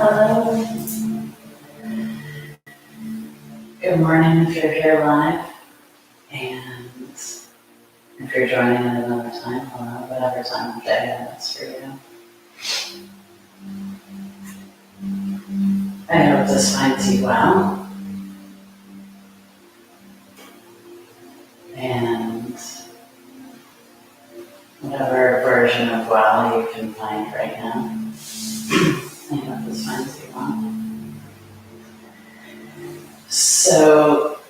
Hello. Good morning if you're here live, and if you're joining at another time, hello, whatever time of day that's for you. I hope this finds you well, and whatever version of well you can find right now, I hope this finds you well. So,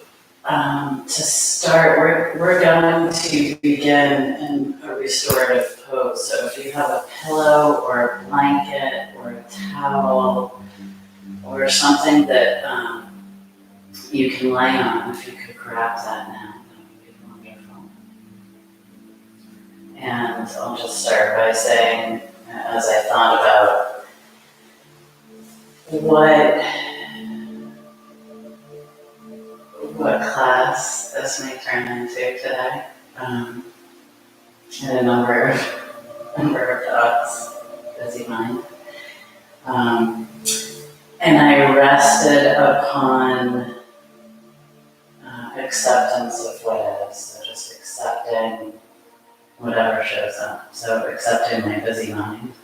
to start, we're going to begin in a restorative pose. So if you have a pillow or a blanket or a towel or something that you can lay on, if you could grab that now, that would be wonderful. And I'll just start by saying, as I thought about what class this may turn into today, and a number of thoughts, busy mind. And I rested upon acceptance of what is, so just accepting whatever shows up. So accepting my busy mind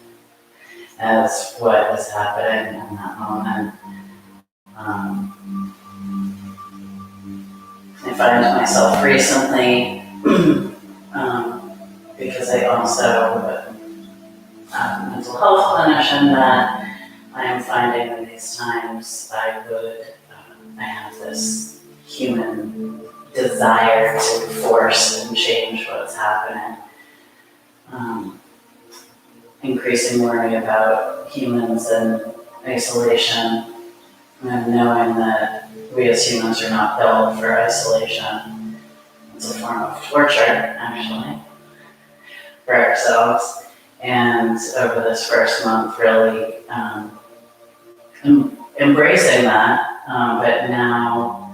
as what is happening in that moment. I find myself recently, because I also am a mental health clinician, that I am finding in these times I have this human desire to force and change what's happening. Increasing worry about humans in isolation, and knowing that we as humans are not built for isolation. It's a form of torture, actually, for ourselves. And over this first month, really embracing that, but now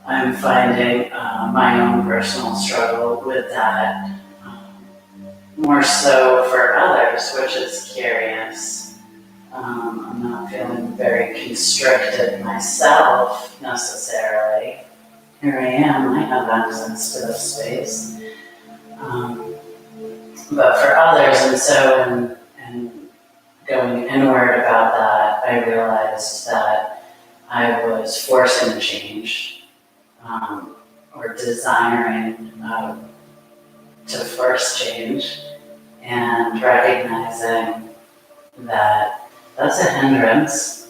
I'm finding my own personal struggle with that, more so for others, which is curious. I'm not feeling very constricted myself necessarily. Here I am, I have access to this space. But for others, and so in going inward about that, I realized that I was forcing change, or desiring to force change, and recognizing that that's a hindrance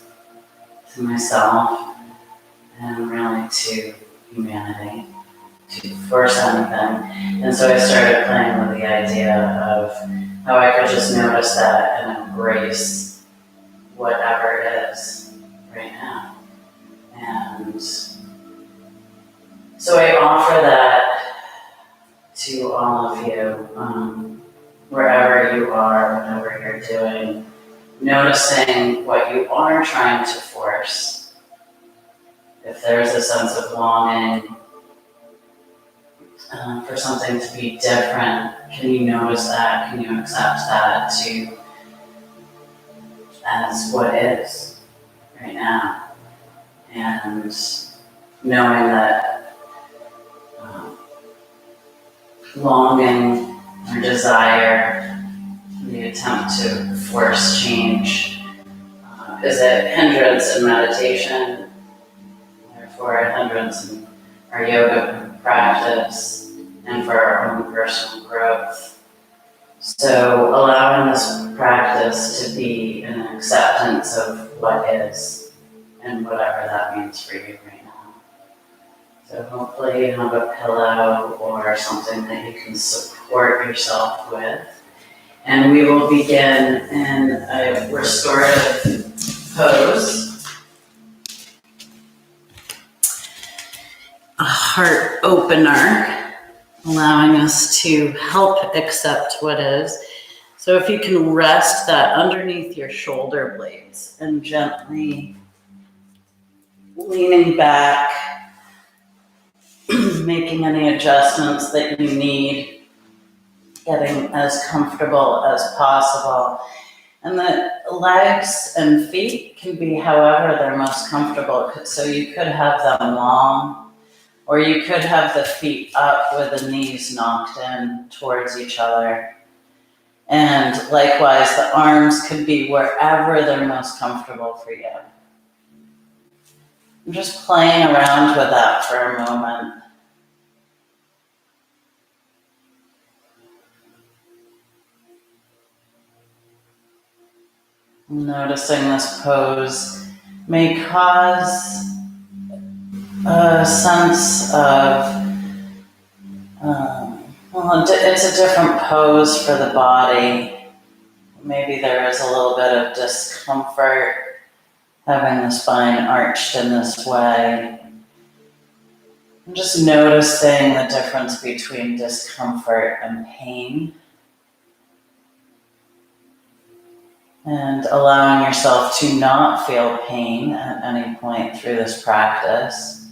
to myself and really to humanity, to force anything. And so I started playing with the idea of how I could just notice that and embrace whatever it is right now. And so I offer that to all of you, wherever you are, whatever you're doing, noticing what you are trying to force. If there's a sense of longing for something to be different, can you notice that? Can you accept that as what is right now? And knowing that longing or desire, the attempt to force change, is a hindrance in meditation, therefore a hindrance in our yoga practice and for our own personal growth. So allowing this practice to be an acceptance of what is and whatever that means for you right now. So hopefully you have a pillow or something that you can support yourself with. And we will begin in a restorative pose, a heart opener, allowing us to help accept what is. So if you can rest that underneath your shoulder blades and gently leaning back, making any adjustments that you need, getting as comfortable as possible. And the legs and feet can be however they're most comfortable. So you could have them long, or you could have the feet up with the knees knocked in towards each other. And likewise, the arms could be wherever they're most comfortable for you. I'm just playing around with that for a moment. Noticing this pose may cause a sense of, it's a different pose for the body. Maybe there is a little bit of discomfort having the spine arched in this way. I'm just noticing the difference between discomfort and pain. And allowing yourself to not feel pain at any point through this practice,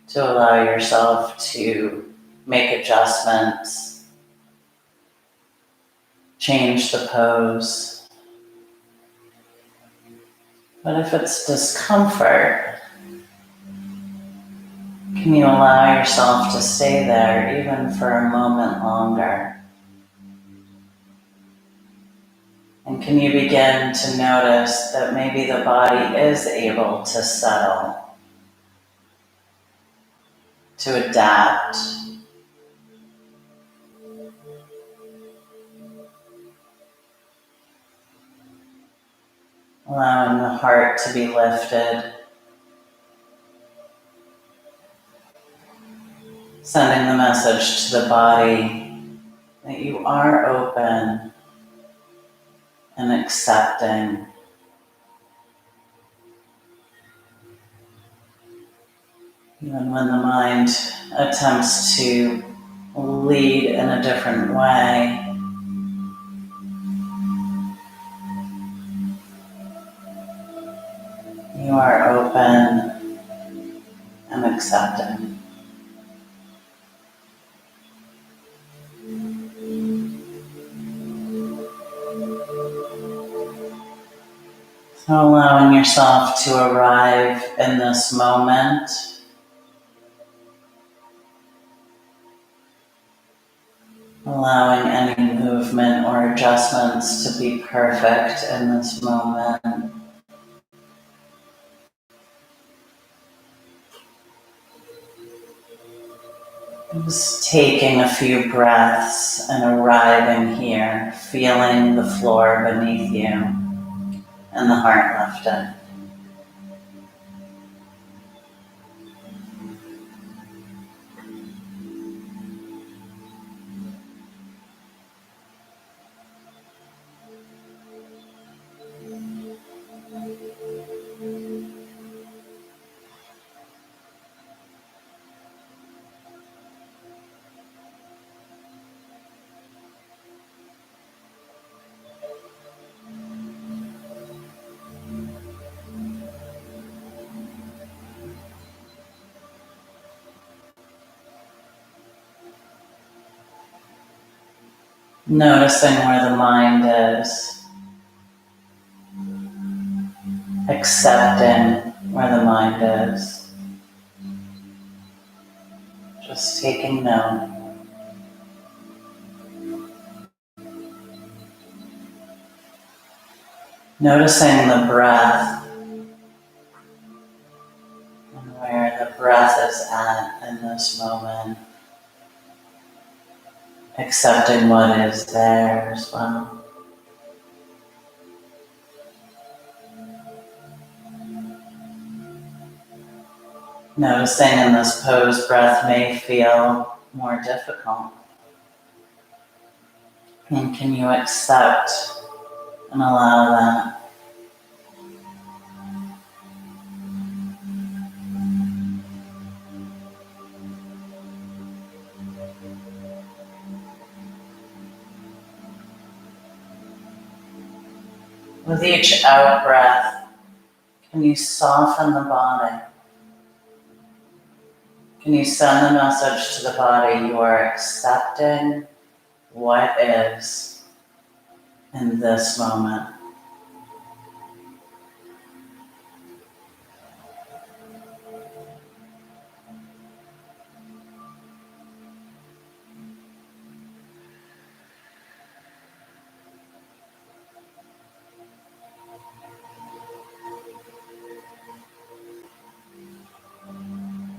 to allow yourself to make adjustments, change the pose. But if it's discomfort, can you allow yourself to stay there even for a moment longer? And can you begin to notice that maybe the body is able to settle, to adapt, allowing the heart to be lifted, sending the message to the body that you are open and accepting. Even when the mind attempts to lead in a different way, you are open and accepting. So allowing yourself to arrive in this moment, allowing any movement or adjustments to be perfect in this moment. Just taking a few breaths and arriving here, feeling the floor beneath you and the heart lifted. Noticing where the mind is, accepting where the mind is, just taking note. Noticing the breath and where the breath is at in this moment, accepting what is there as well. Noticing in this pose, breath may feel more difficult. And can you accept and allow that? With each out breath, can you soften the body? Can you send the message to the body you are accepting what is in this moment?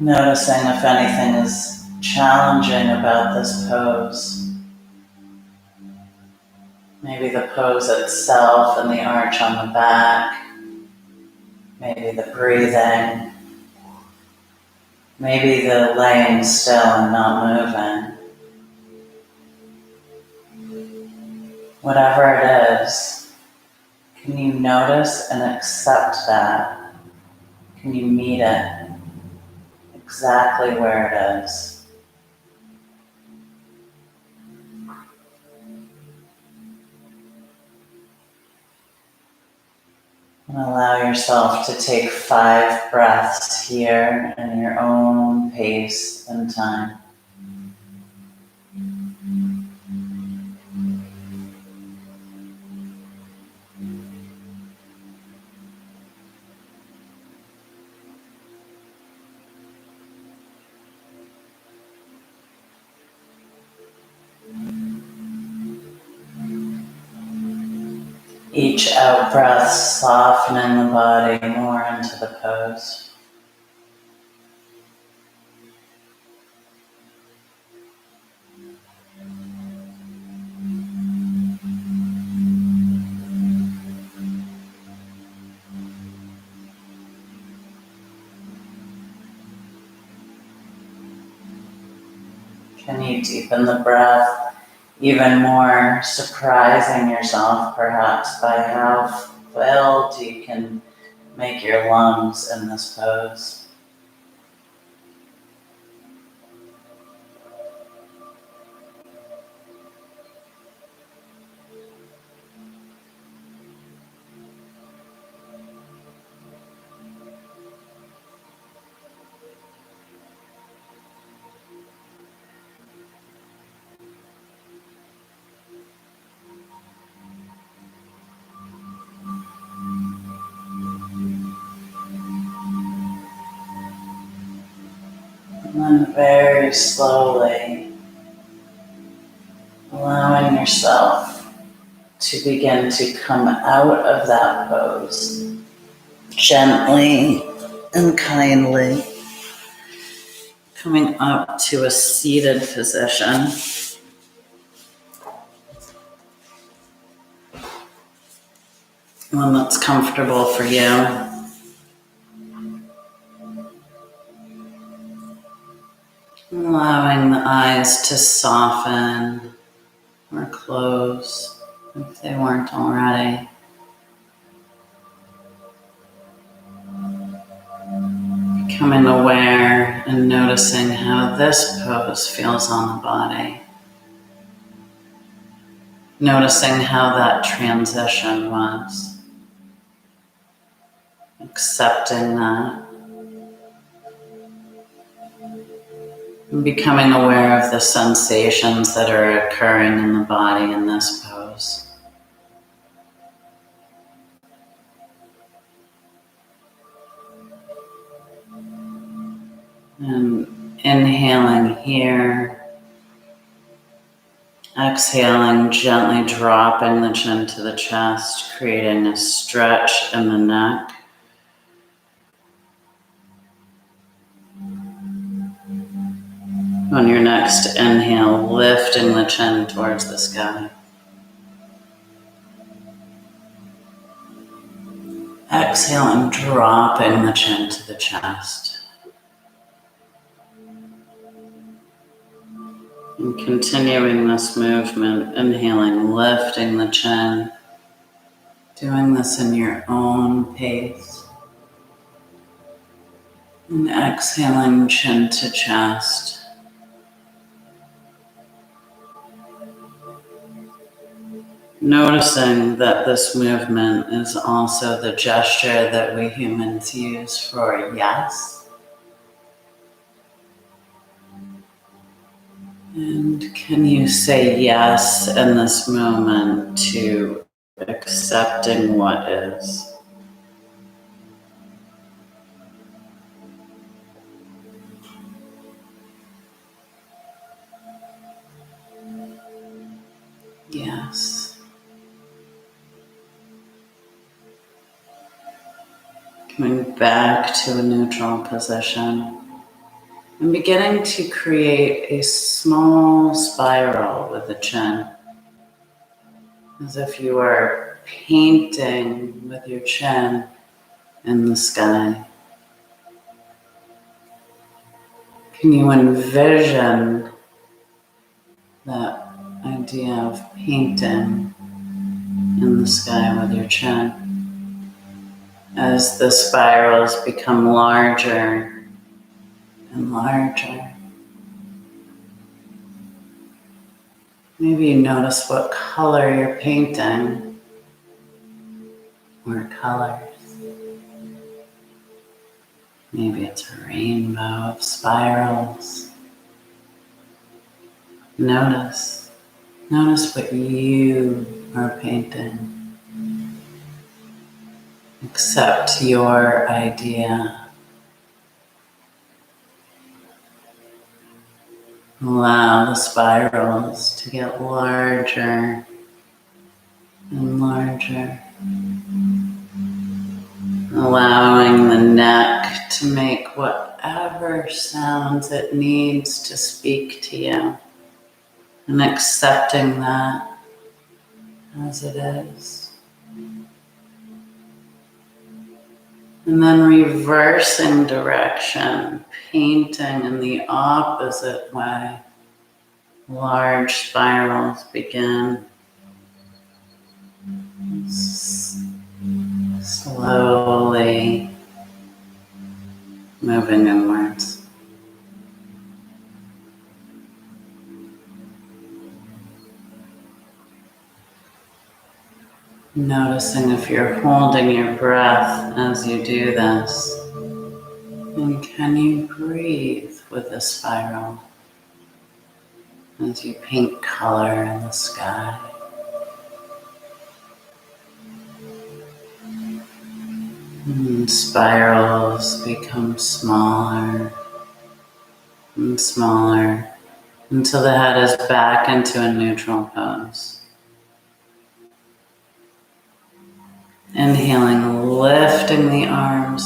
Noticing if anything is challenging about this pose. Maybe the pose itself and the arch on the back. Maybe the breathing. Maybe the laying still and not moving. Whatever it is, can you notice and accept that? Can you meet it exactly where it is? And allow yourself to take 5 breaths here in your own pace and time. Each out breath softening the body more into the pose. Can you deepen the breath even more, surprising yourself perhaps by how filled you can make your lungs in this pose? And then very slowly, allowing yourself to begin to come out of that pose, gently and kindly, coming up to a seated position. One that's comfortable for you. Allowing the eyes to soften or close if they weren't already. Becoming aware and noticing how this pose feels on the body. Noticing how that transition was. Accepting that. And becoming aware of the sensations that are occurring in the body in this pose. And inhaling here. Exhaling, gently dropping the chin to the chest, creating a stretch in the neck. On your next inhale, lifting the chin towards the sky. Exhaling, dropping the chin to the chest. And continuing this movement, inhaling, lifting the chin. Doing this in your own pace. And exhaling, chin to chest. Noticing that this movement is also the gesture that we humans use for yes. And can you say yes in this moment to accepting what is? Yes. Coming back to a neutral position. And beginning to create a small spiral with the chin, as if you are painting with your chin in the sky. Can you envision that idea of painting in the sky with your chin as the spirals become larger and larger? Maybe you notice what color you're painting, or colors. Maybe it's a rainbow of spirals. Notice what you are painting. Accept your idea. Allow the spirals to get larger and larger. Allowing the neck to make whatever sounds it needs to speak to you. And accepting that as it is. And then reversing direction, painting in the opposite way. Large spirals begin. Slowly moving inwards. Noticing if you're holding your breath as you do this. And can you breathe with the spiral as you paint color in the sky? And spirals become smaller and smaller until the head is back into a neutral pose. Inhaling, lifting the arms,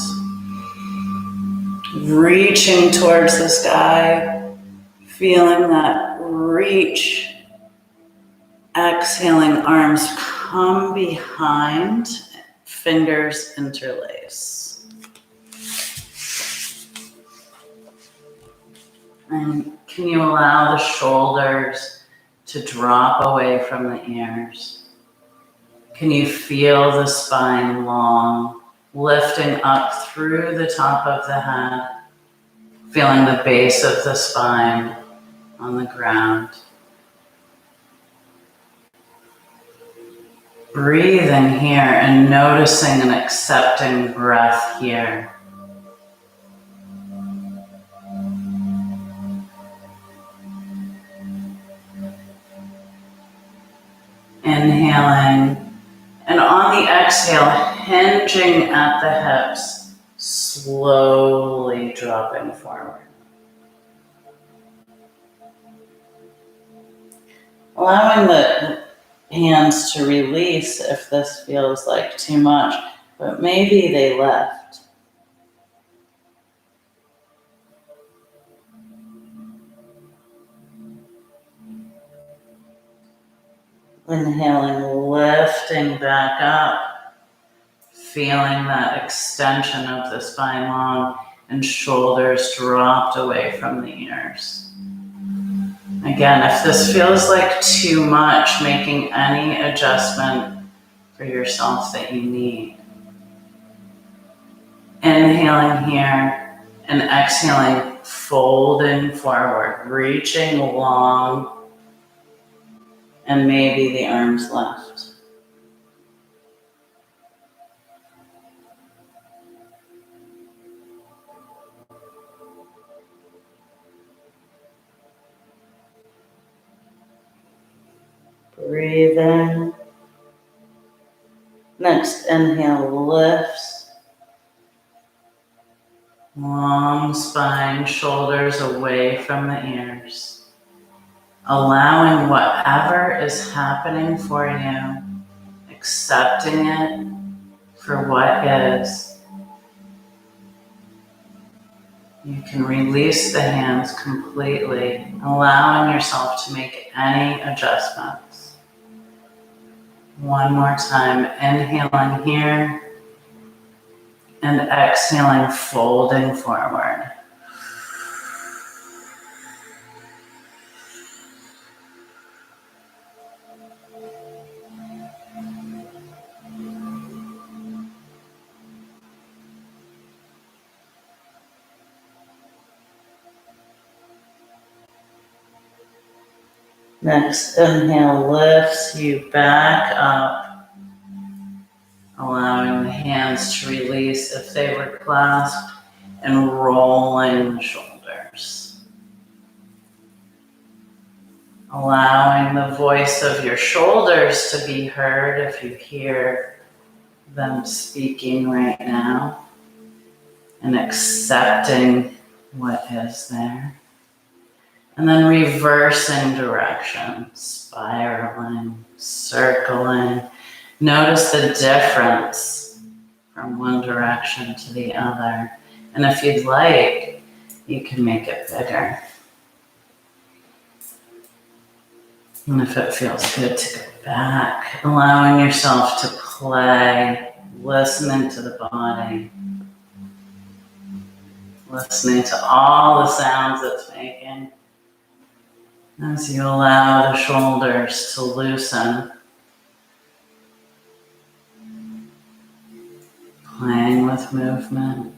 reaching towards the sky, feeling that reach. Exhaling, arms come behind, fingers interlace. And can you allow the shoulders to drop away from the ears? Can you feel the spine long, lifting up through the top of the head, feeling the base of the spine on the ground? Breathing here and noticing and accepting breath here. Inhaling. And on the exhale, hinging at the hips, slowly dropping forward. Allowing the hands to release if this feels like too much, but maybe they left. Inhaling, lifting back up, feeling that extension of the spine long and shoulders dropped away from the ears. Again, if this feels like too much, making any adjustment for yourself that you need. Inhaling here and exhaling, folding forward, reaching long, and maybe the arms left. Breathe in. Next inhale, lifts. Long spine, shoulders away from the ears. Allowing whatever is happening for you, accepting it for what is. You can release the hands completely, allowing yourself to make any adjustments. One more time, inhaling here and exhaling, folding forward. Next inhale lifts you back up, allowing the hands to release if they were clasped, and rolling the shoulders. Allowing the voice of your shoulders to be heard if you hear them speaking right now, and accepting what is there. And then reversing direction, spiraling, circling. Notice the difference from one direction to the other. And if you'd like, you can make it bigger. And if it feels good to go back, allowing yourself to play, listening to the body, listening to all the sounds it's making. As you allow the shoulders to loosen, playing with movement,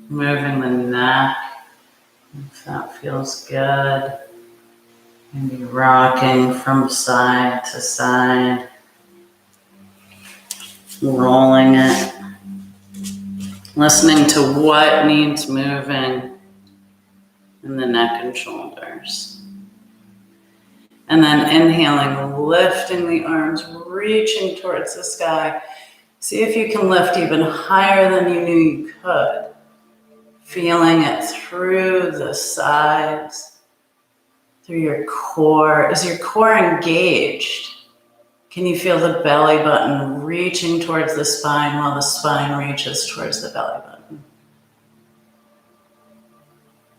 moving the neck, if that feels good, maybe rocking from side to side, rolling it, listening to what needs moving in the neck and shoulders. And then inhaling, lifting the arms, reaching towards the sky. See if you can lift even higher than you knew you could. Feeling it through the sides, through your core. Is your core engaged? Can you feel the belly button reaching towards the spine while the spine reaches towards the belly button?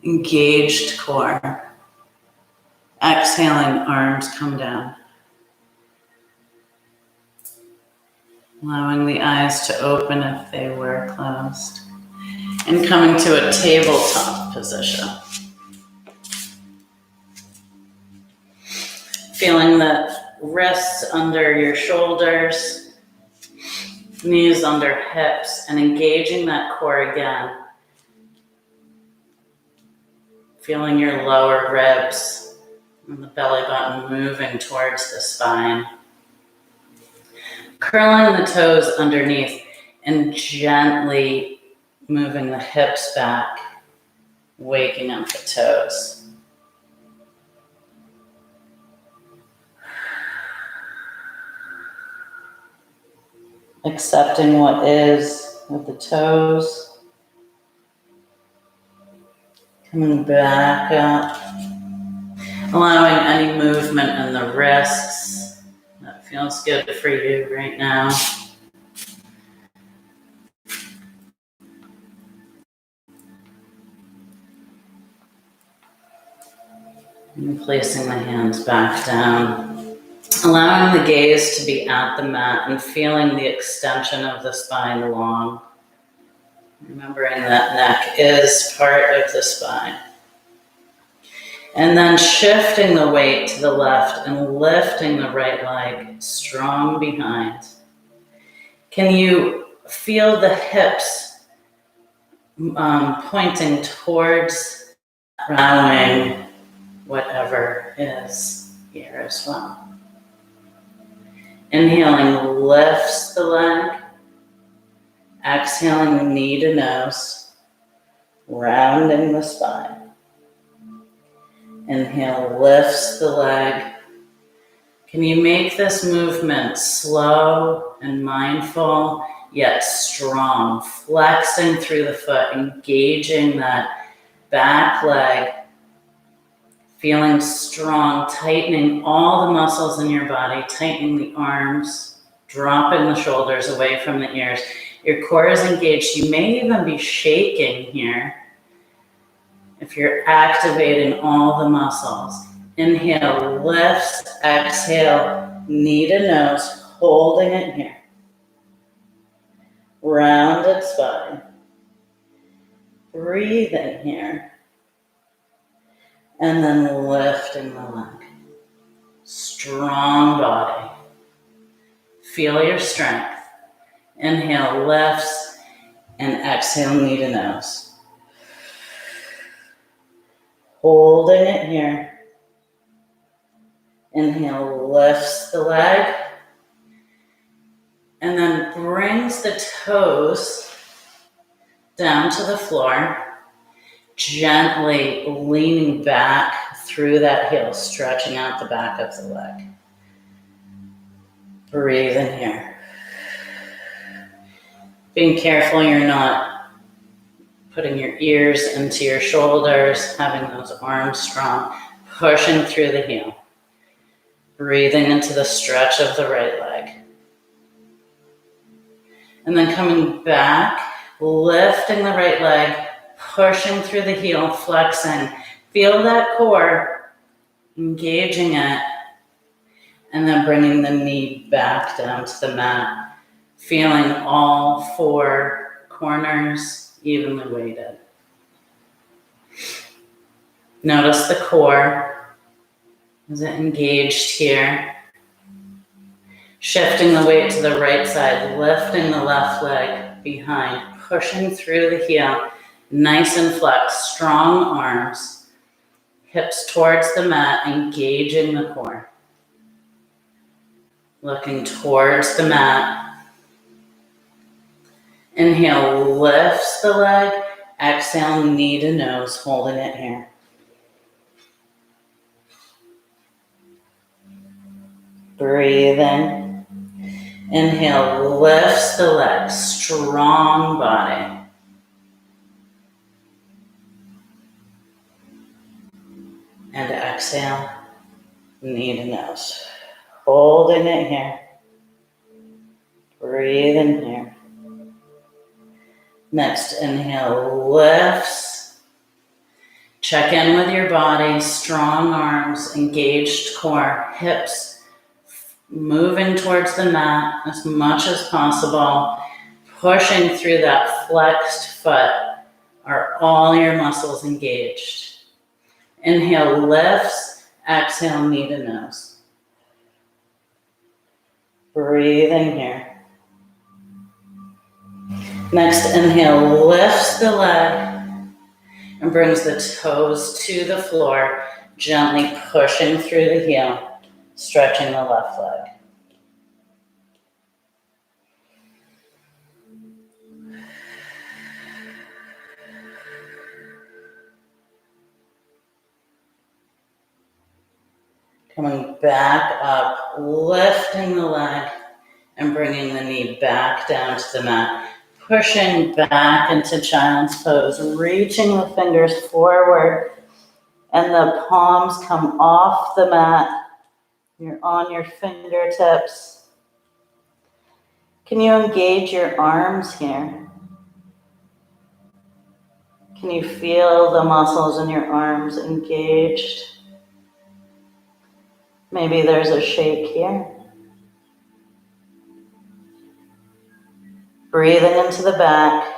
Engaged core. Exhaling, arms come down. Allowing the eyes to open if they were closed. And coming to a tabletop position. Feeling the wrists under your shoulders, knees under hips, and engaging that core again. Feeling your lower ribs and the belly button moving towards the spine. Curling the toes underneath and gently moving the hips back, waking up the toes. Accepting what is with the toes. Coming back up. Allowing any movement in the wrists that feels good for you right now. And placing the hands back down. Allowing the gaze to be at the mat and feeling the extension of the spine long. Remembering that neck is part of the spine. And then shifting the weight to the left and lifting the right leg strong behind. Can you feel the hips pointing towards allowing whatever is here as well? Inhaling lifts the leg. Exhaling knee to nose, rounding the spine. Inhale, lifts the leg. Can you make this movement slow and mindful, yet strong, flexing through the foot, engaging that back leg, feeling strong, tightening all the muscles in your body, tightening the arms, dropping the shoulders away from the ears. Your core is engaged. You may even be shaking here. If you're activating all the muscles, inhale, lifts, exhale, knee to nose, holding it here. Rounded spine. Breathe in here. And then lifting the leg. Strong body. Feel your strength. Inhale, lifts, and exhale, knee to nose. Holding it here. Inhale, lifts the leg. And then brings the toes down to the floor. Gently leaning back through that heel, stretching out the back of the leg. Breathe in here. Being careful you're not putting your ears into your shoulders, having those arms strong, pushing through the heel. Breathing into the stretch of the right leg. And then coming back, lifting the right leg, pushing through the heel, flexing. Feel that core, engaging it, and then bringing the knee back down to the mat. Feeling all four corners evenly weighted. Notice the core. Is it engaged here? Shifting the weight to the right side, lifting the left leg behind, pushing through the heel. Nice and flexed, strong arms, hips towards the mat, engaging the core. Looking towards the mat. Inhale, lifts the leg. Exhale, knee to nose, holding it here. Breathe in. Inhale, lifts the leg, strong body. And exhale, knee to nose. Holding it here. Breathe in here. Next, inhale, lifts. Check in with your body, strong arms, engaged core, hips moving towards the mat as much as possible. Pushing through that flexed foot. Are all your muscles engaged? Inhale, lifts. Exhale, knee to nose. Breathe in here. Next, inhale, lifts the leg and brings the toes to the floor, gently pushing through the heel, stretching the left leg. Coming back up, lifting the leg and bringing the knee back down to the mat. Pushing back into child's pose, reaching the fingers forward and the palms come off the mat. You're on your fingertips. Can you engage your arms here? Can you feel the muscles in your arms engaged? Maybe there's a shake here. Breathing into the back.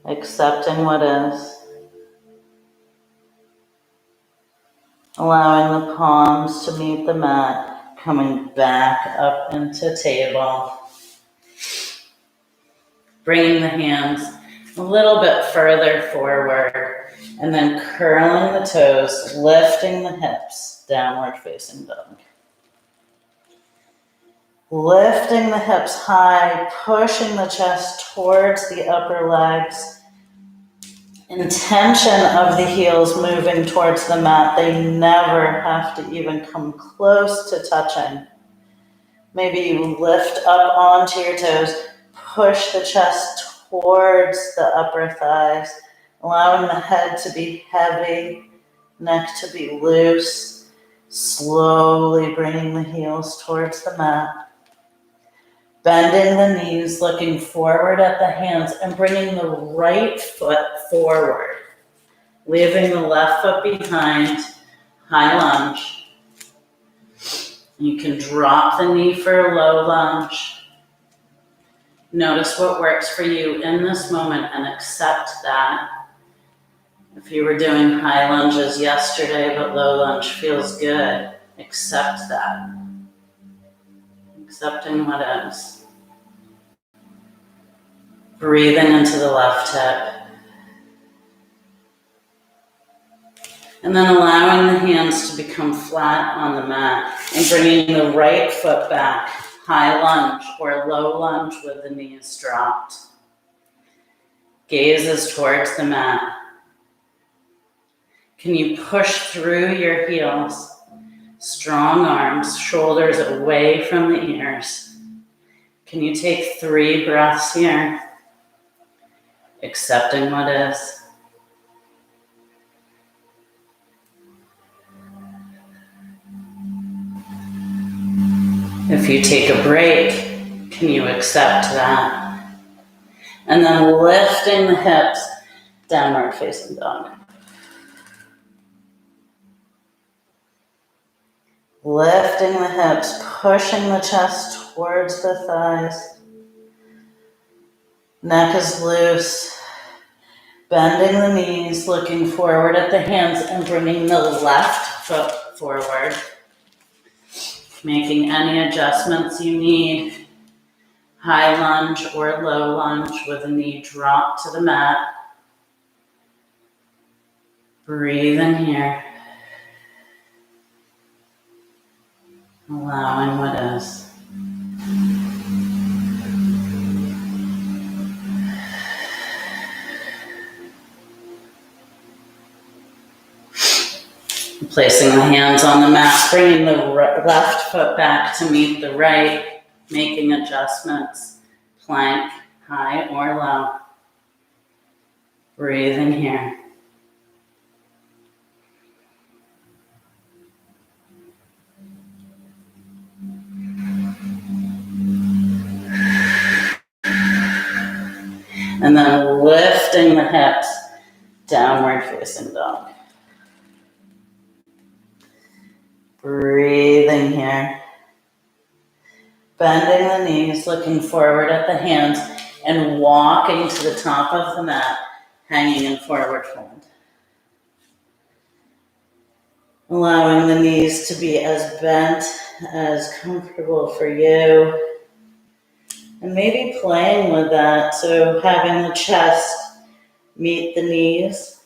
Accepting what is. Allowing the palms to meet the mat. Coming back up into table. Bringing the hands a little bit further forward. And then curling the toes, lifting the hips, downward facing dog. Lifting the hips high, pushing the chest towards the upper legs. Intention of the heels moving towards the mat. They never have to even come close to touching. Maybe you lift up onto your toes, push the chest towards the upper thighs, allowing the head to be heavy, neck to be loose, slowly bringing the heels towards the mat. Bending the knees, looking forward at the hands, and bringing the right foot forward. Leaving the left foot behind, high lunge. You can drop the knee for a low lunge. Notice what works for you in this moment and accept that. If you were doing high lunges yesterday but low lunge feels good, accept that. Accepting what is. Breathing into the left hip. And then allowing the hands to become flat on the mat and bringing the right foot back, high lunge or low lunge with the knees dropped. Gaze is towards the mat. Can you push through your heels? Strong arms, shoulders away from the ears. Can you take 3 breaths here? Accepting what is. If you take a break, can you accept that? And then lifting the hips, downward facing dog. Lifting the hips, pushing the chest towards the thighs. Neck is loose. Bending the knees, looking forward at the hands and bringing the left foot forward. Making any adjustments you need. High lunge or low lunge with the knee dropped to the mat. Breathe in here. Allowing what is. Placing the hands on the mat, bringing the left foot back to meet the right, making adjustments, plank, high or low. Breathe in here. And then lifting the hips, downward facing dog. Breathing here. Bending the knees, looking forward at the hands, and walking to the top of the mat, hanging in forward fold. Allowing the knees to be as bent as comfortable for you. And maybe playing with that, so having the chest meet the knees.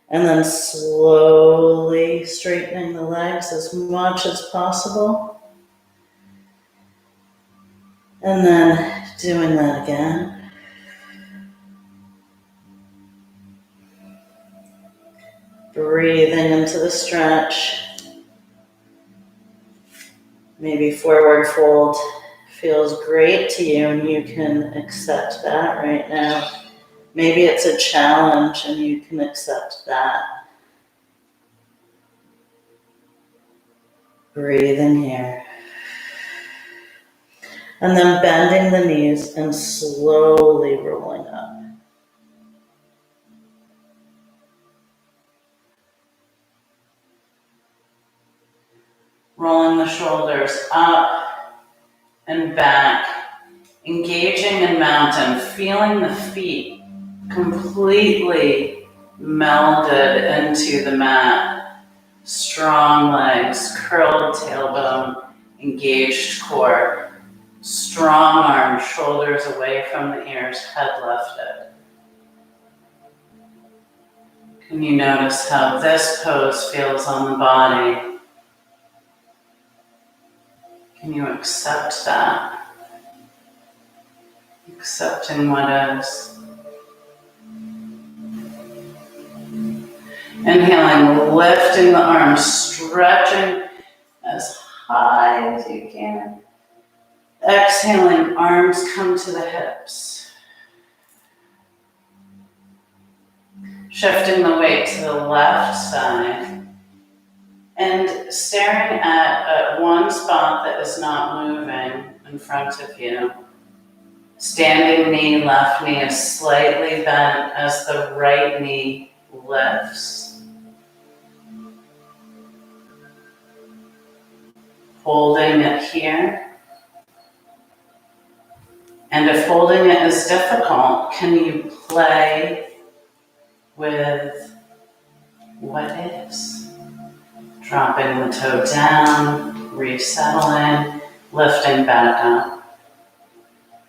And then slowly straightening the legs as much as possible. And then doing that again. Breathing into the stretch. Maybe forward fold feels great to you and you can accept that right now. Maybe it's a challenge and you can accept that. Breathe in here. And then bending the knees and slowly rolling up. Rolling the shoulders up and back. Engaging in mountain, feeling the feet completely melded into the mat. Strong legs, curled tailbone, engaged core. Strong arms, shoulders away from the ears, head lifted. Can you notice how this pose feels on the body? Can you accept that? Accepting what is. Inhaling, lifting the arms, stretching as high as you can. Exhaling, arms come to the hips. Shifting the weight to the left side. And staring at one spot that is not moving. in front of you. Standing knee, left knee is slightly bent as the right knee lifts. Holding it here. And if holding it is difficult, can you play with what is? Dropping the toe down, resettling, lifting back up.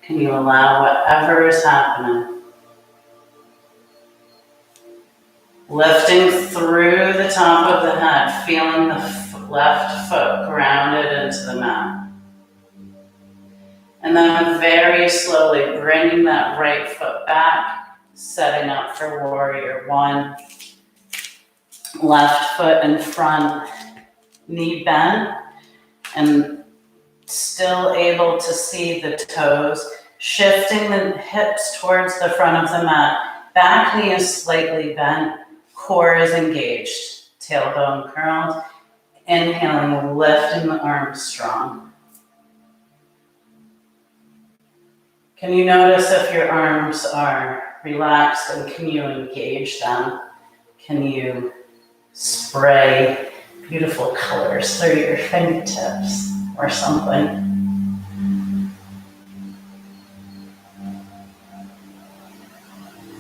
Can you allow whatever is happening? Lifting through the top of the head, feeling the left foot grounded into the mat. And then very slowly bringing that right foot back, setting up for warrior one. Left foot in front, knee bent, and still able to see the toes. Shifting the hips towards the front of the mat. Back knee is slightly bent, core is engaged, tailbone curled. Inhaling, lifting the arms strong. Can you notice if your arms are relaxed and can you engage them? Can you spray beautiful colors through your fingertips or something?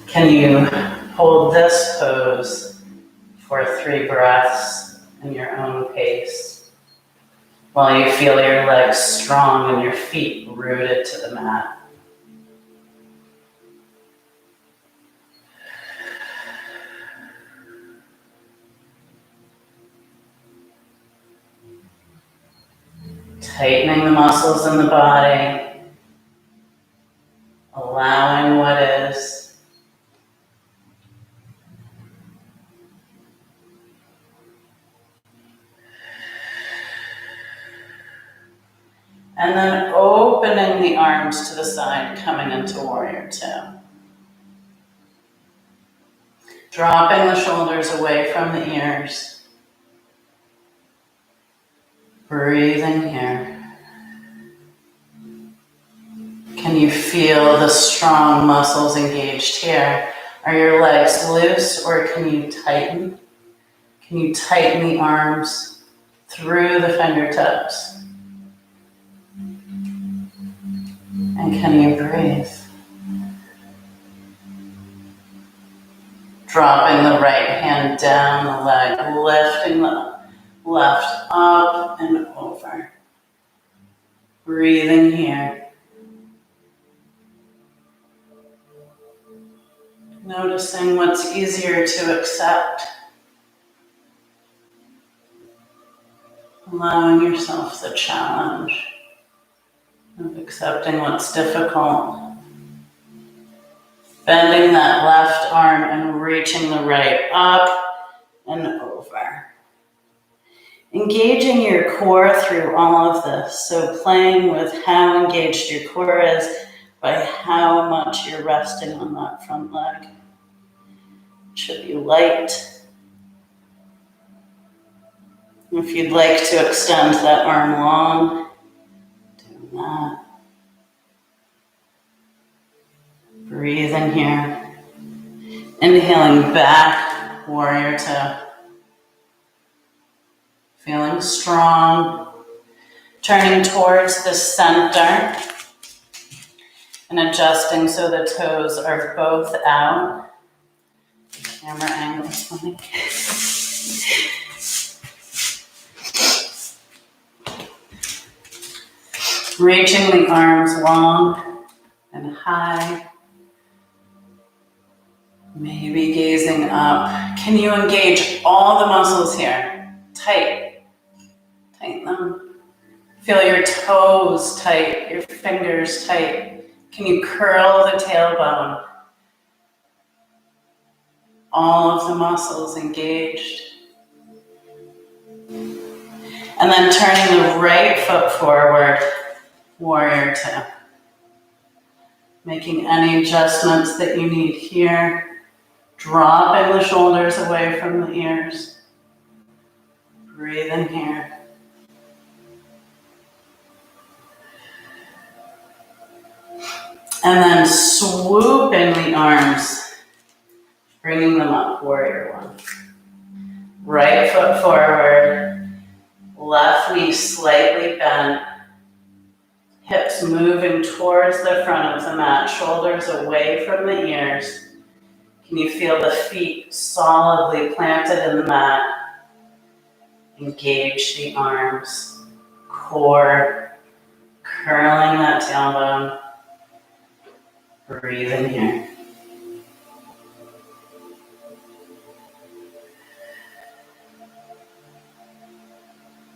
Can you hold this pose for 3 breaths in your own pace while you feel your legs strong and your feet rooted to the mat? Tightening the muscles in the body, allowing what is. And then opening the arms to the side, coming into warrior two. Dropping the shoulders away from the ears. Breathing here. Can you feel the strong muscles engaged here? Are your legs loose or can you tighten? Can you tighten the arms through the fingertips? And can you breathe? Dropping the right hand down the leg, lifting the left up and over. Breathing here. Noticing what's easier to accept. Allowing yourself the challenge of accepting what's difficult. Bending that left arm and reaching the right up and over. Engaging your core through all of this. So playing with how engaged your core is by how much you're resting on that front leg. It should be light. If you'd like to extend that arm long, do that. Breathe in here. Inhaling back, warrior two. Feeling strong. Turning towards the center and adjusting so the toes are both out. Camera angle is funny. Reaching the arms long and high. Maybe gazing up. Can you engage all the muscles here? Tight. Tighten them. Feel your toes tight, your fingers tight. Can you curl the tailbone? All of the muscles engaged. And then turning the right foot forward, warrior two. Making any adjustments that you need here. Dropping the shoulders away from the ears. Breathe in here. And then swooping the arms, bringing them up, warrior one. Right foot forward, left knee slightly bent, hips moving towards the front of the mat, shoulders away from the ears. Can you feel the feet solidly planted in the mat? Engage the arms, core, curling that tailbone. Breathe in here.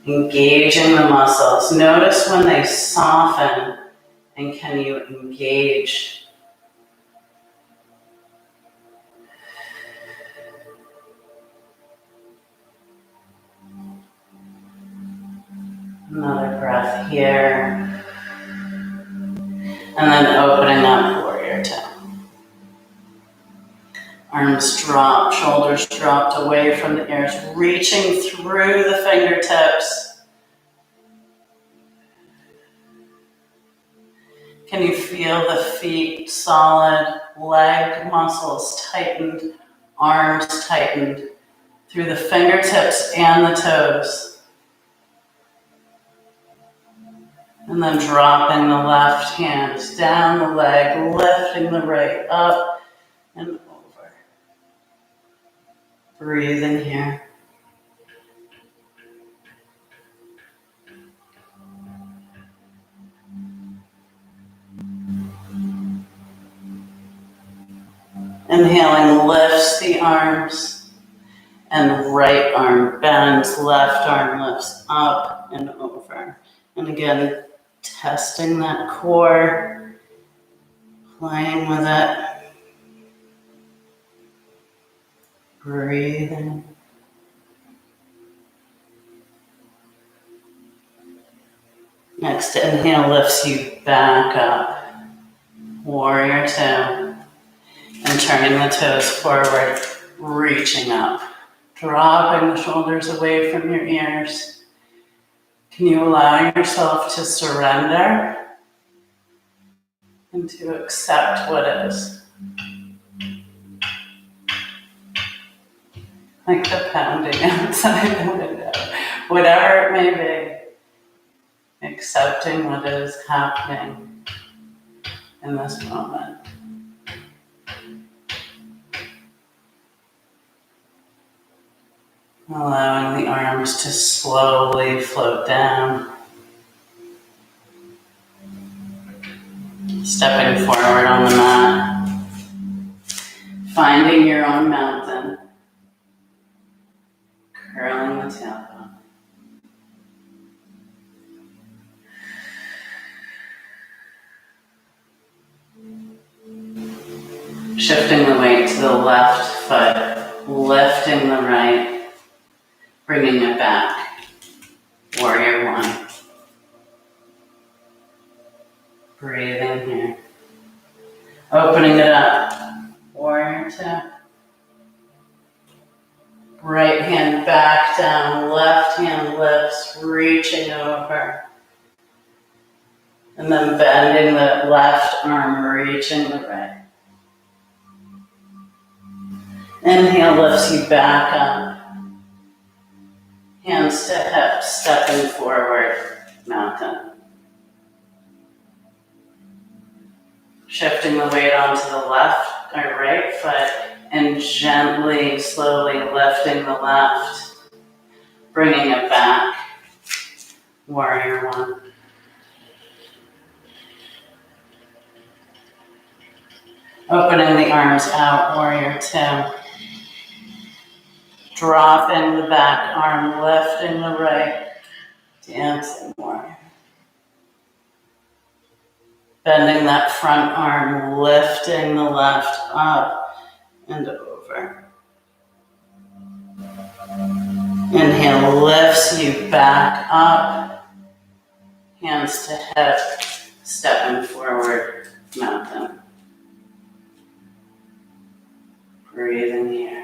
Engaging the muscles. Notice when they soften, and can you engage? Another breath here. And then opening up, warrior two. Arms drop, shoulders dropped away from the ears, reaching through the fingertips. Can you feel the feet solid, leg muscles tightened, arms tightened through the fingertips and the toes? And then dropping the left hand down the leg, lifting the right up and over. Breathe in here. Inhaling lifts the arms and right arm bends, left arm lifts up and over. And again, testing that core, playing with it. Breathing. Next inhale lifts you back up. Warrior two. And turning the toes forward, reaching up. Dropping the shoulders away from your ears. Can you allow yourself to surrender and to accept what is? Like the pounding outside the window. Whatever it may be, accepting what is happening in this moment. Allowing the arms to slowly float down. Stepping forward on the mat. Finding your own mountain. Curling the tailbone. Shifting the weight to the left foot, lifting the right. Bringing it back, warrior one. Breathe in here. Opening it up, warrior two. Right hand back down, left hand lifts, reaching over. And then bending the left arm, reaching the right. Inhale lifts you back up. Hands to hips, stepping forward, mountain. Shifting the weight onto the left or right foot and gently, slowly lifting the left, bringing it back, warrior one. Opening the arms out, warrior two. Dropping the back arm, lifting the right, dancing warrior. Bending that front arm, lifting the left up and over. Inhale lifts you back up, hands to hip, stepping forward, mountain. Breathe in here.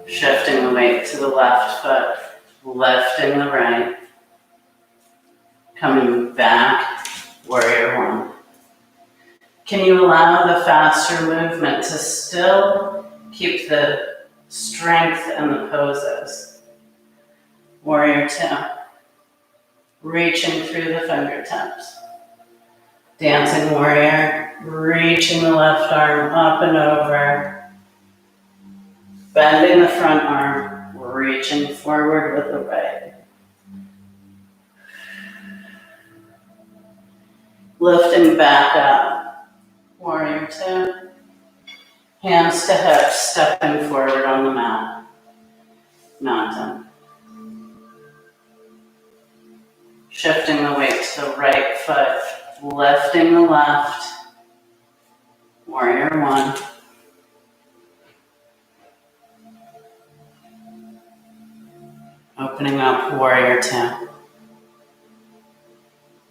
Shifting the weight to the left foot, lifting the right. Coming back, warrior one. Can you allow the faster movement to still keep the strength in the poses? Warrior two. Reaching through the fingertips. Dancing warrior, reaching the left arm up and over. Bending the front arm, reaching forward with the right. Lifting back up. Warrior two. Hands to hips, stepping forward on the mat. Mountain. Shifting the weight to the right foot, lifting the left. Warrior one. Opening up, warrior two.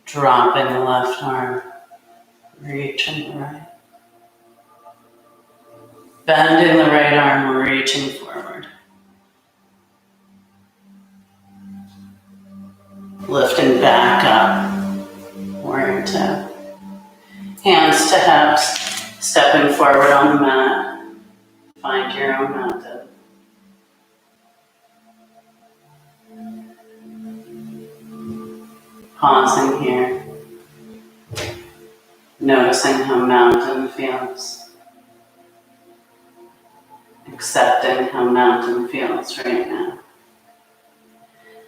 Dropping the left arm, reaching the right. Bending the right arm, reaching forward. Lifting back up, warrior two. Hands to hips, stepping forward on the mat. Find your own mountain. Pausing here. Noticing how mountain feels. Accepting how mountain feels right now.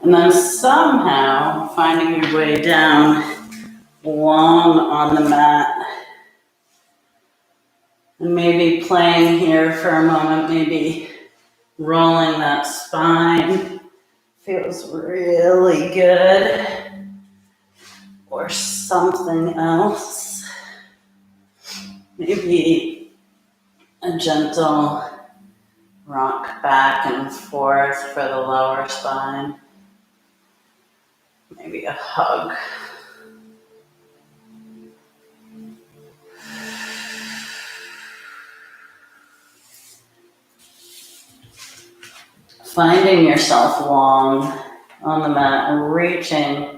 And then somehow finding your way down long on the mat. And maybe playing here for a moment, maybe rolling that spine. Feels really good. Or something else. Maybe a gentle rock back and forth for the lower spine. Maybe a hug. Finding yourself long on the mat and reaching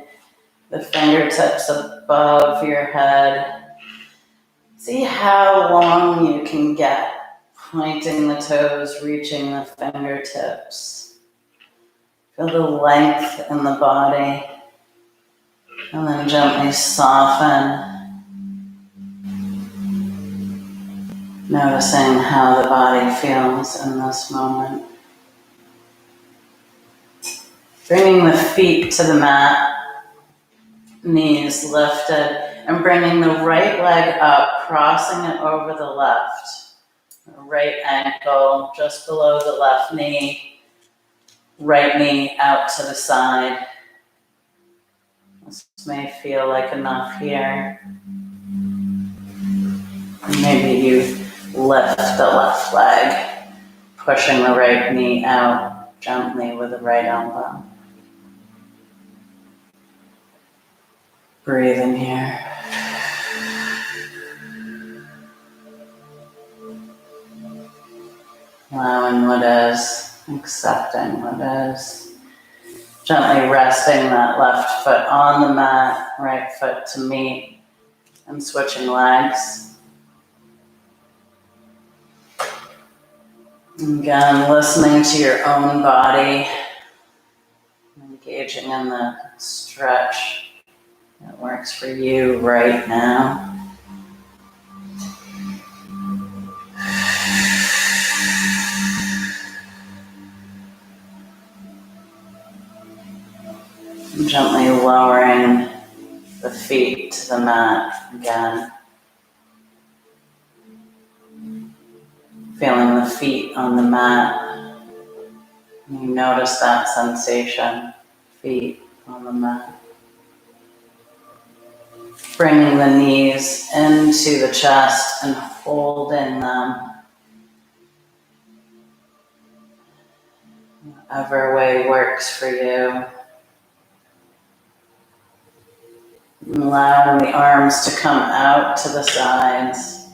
the fingertips above your head. See how long you can get. Pointing the toes, reaching the fingertips. Feel the length in the body. And then gently soften. Noticing how the body feels in this moment. Bringing the feet to the mat. Knees lifted, and bringing the right leg up, crossing it over the left. Right ankle just below the left knee. Right knee out to the side. This may feel like enough here. And maybe you lift the left leg, pushing the right knee out gently with the right elbow. Breathing here. Allowing what is, accepting what is. Gently resting that left foot on the mat, right foot to meet, and switching legs. Again, listening to your own body, engaging in the stretch that works for you right now. And gently lowering the feet to the mat again. Feeling the feet on the mat. And you notice that sensation, feet on the mat. Bringing the knees into the chest and holding them. Whatever way works for you. Allowing the arms to come out to the sides.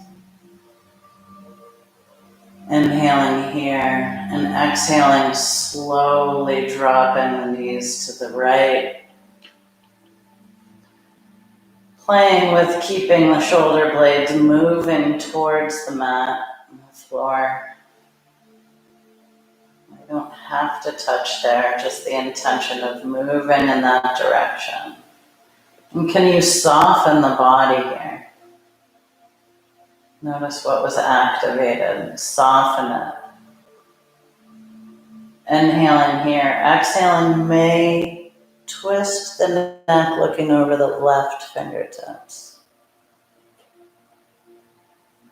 Inhaling here and exhaling, slowly dropping the knees to the right. playing with keeping the shoulder blades moving towards the mat and the floor. You don't have to touch there, just the intention of moving in that direction. And can you soften the body here? Notice what was activated. Soften it. Inhaling here. Exhaling, may twist the neck looking over the left fingertips.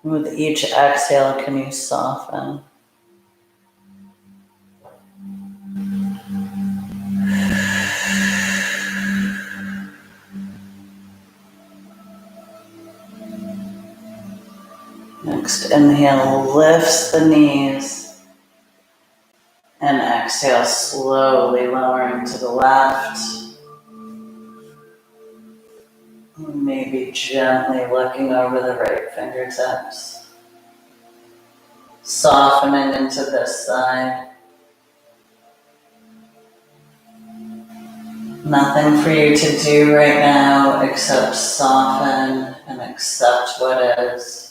With each exhale, can you soften? Next inhale, lifts the knees. And exhale, slowly lowering to the left. Maybe gently looking over the right fingertips. Softening into this side. Nothing for you to do right now except soften and accept what is.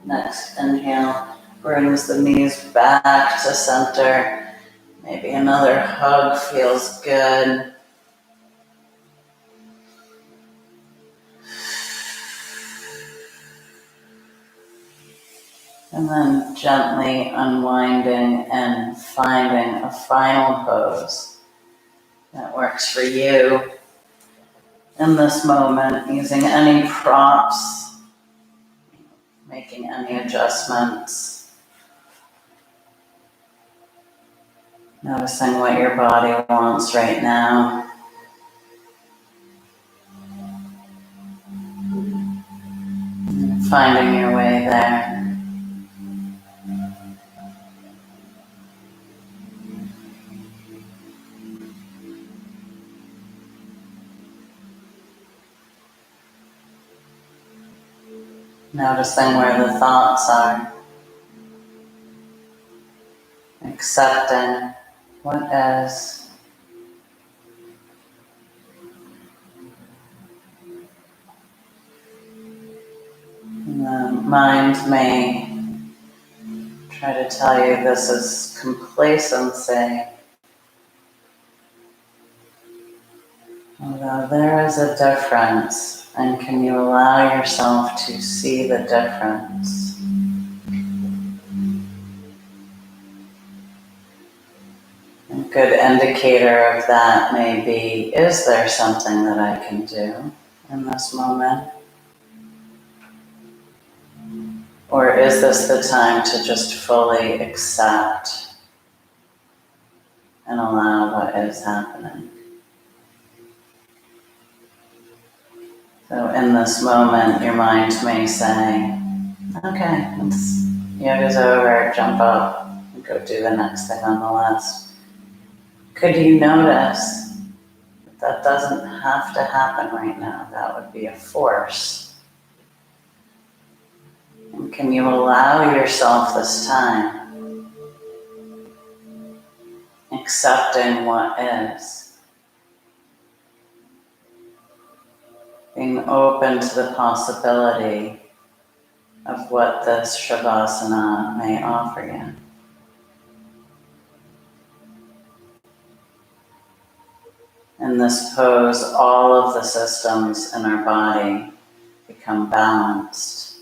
Next inhale brings the knees back to center. Maybe another hug feels good. And then gently unwinding and finding a final pose that works for you in this moment, using any props, making any adjustments, noticing what your body wants right now. Finding your way there. Noticing where the thoughts are. Accepting what is. And the mind may try to tell you this is complacency. Although there is a difference, and can you allow yourself to see the difference? A good indicator of that may be, is there something that I can do in this moment? Or is this the time to just fully accept and allow what is happening? So in this moment, your mind may say, okay, yoga's over, jump up, and go do the next thing on the list. Could you notice that doesn't have to happen right now? That would be a force. And can you allow yourself this time, accepting what is? Being open to the possibility of what this Shavasana may offer you. In this pose, all of the systems in our body become balanced.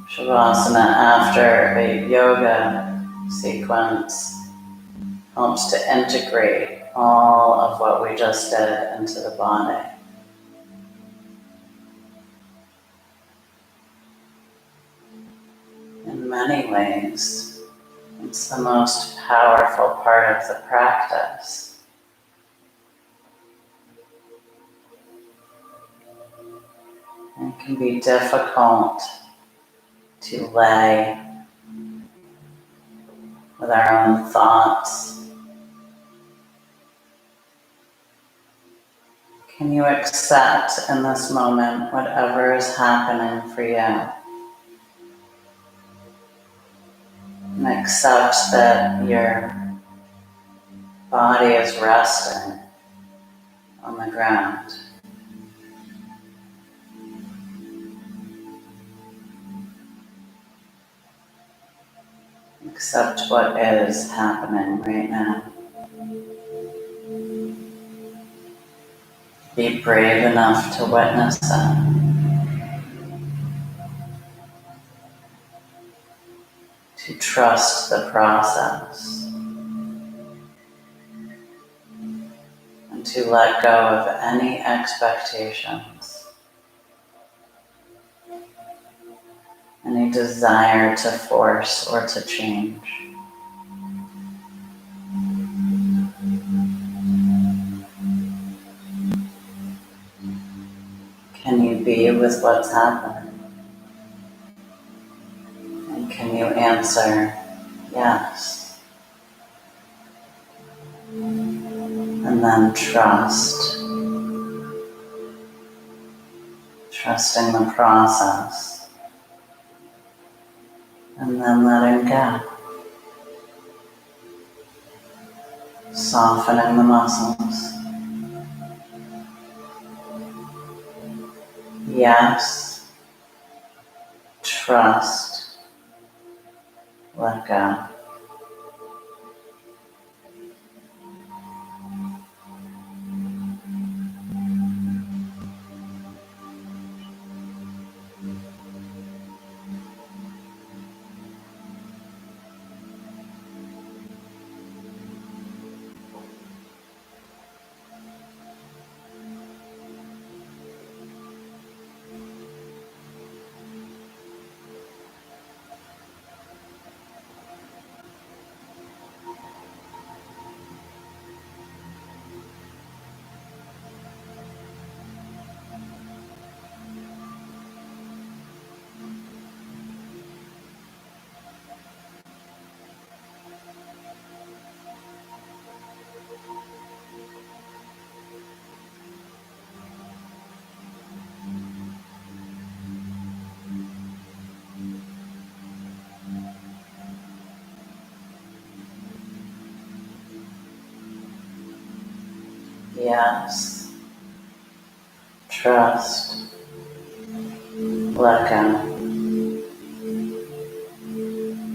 Shavasana after a yoga sequence helps to integrate all of what we just did into the body. In many ways, it's the most powerful part of the practice. It can be difficult to lay with our own thoughts. It Can you accept in this moment whatever is happening for you? And accept that your body is resting on the ground. Accept what is happening right now. Be brave enough to witness it. To trust the process. And to let go of any expectations. Any desire to force or to change. Can you be with what's happening? And can you answer yes? And then trust. Trusting the process. And then letting go. Softening the muscles. Yes. Trust. Let go. Yes. Trust. Let go.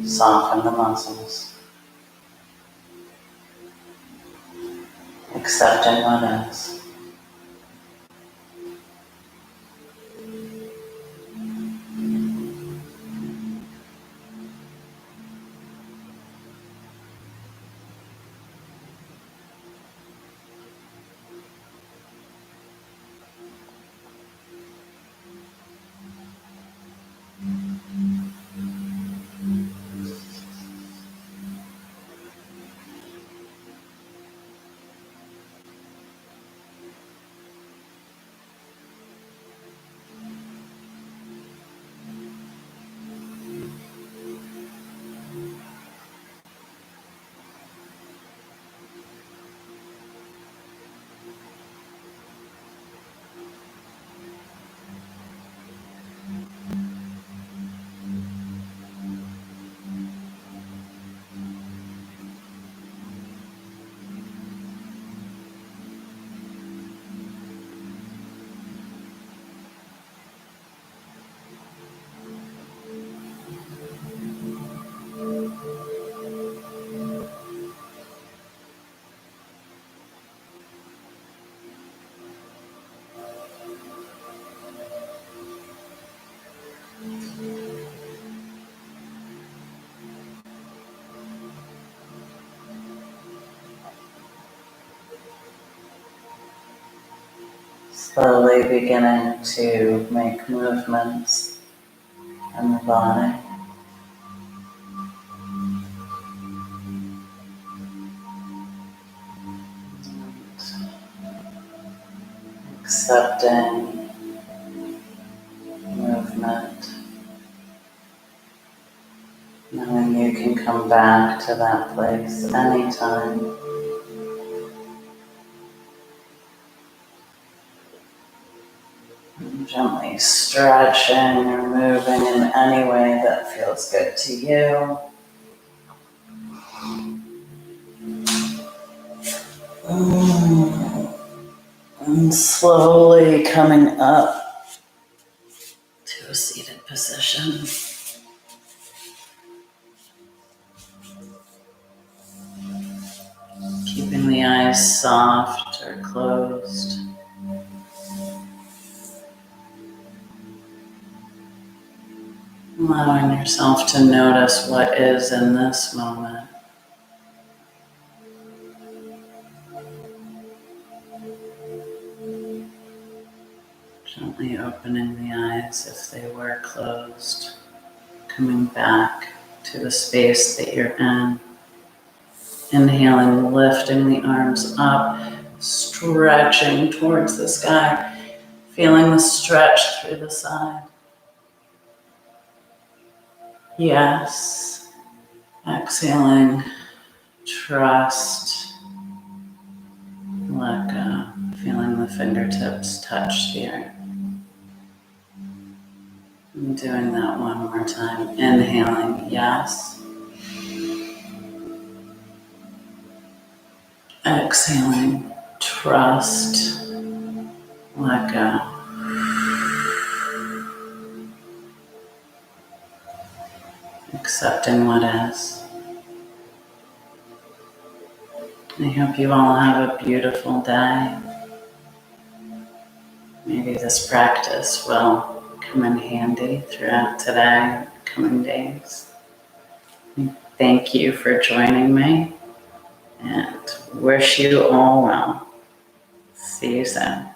Soften the muscles. Accepting what is. Slowly beginning to make movements in the body. Accepting movement. Knowing you can come back to that place anytime. Gently stretching or moving in any way that feels good to you. And slowly coming up to a seated position. Keeping the eyes soft or closed. Allowing yourself to notice what is in this moment. Gently opening the eyes if they were closed. Coming back to the space that you're in. Inhaling, lifting the arms up, stretching towards the sky, feeling the stretch through the side. Yes. Exhaling, trust, let go, feeling the fingertips touch the earth. And doing that one more time. Inhaling, yes. Exhaling, trust, let go. Accepting what is. I hope you all have a beautiful day. Maybe this practice will come in handy throughout today, coming days. Thank you for joining me and wish you all well. See you soon.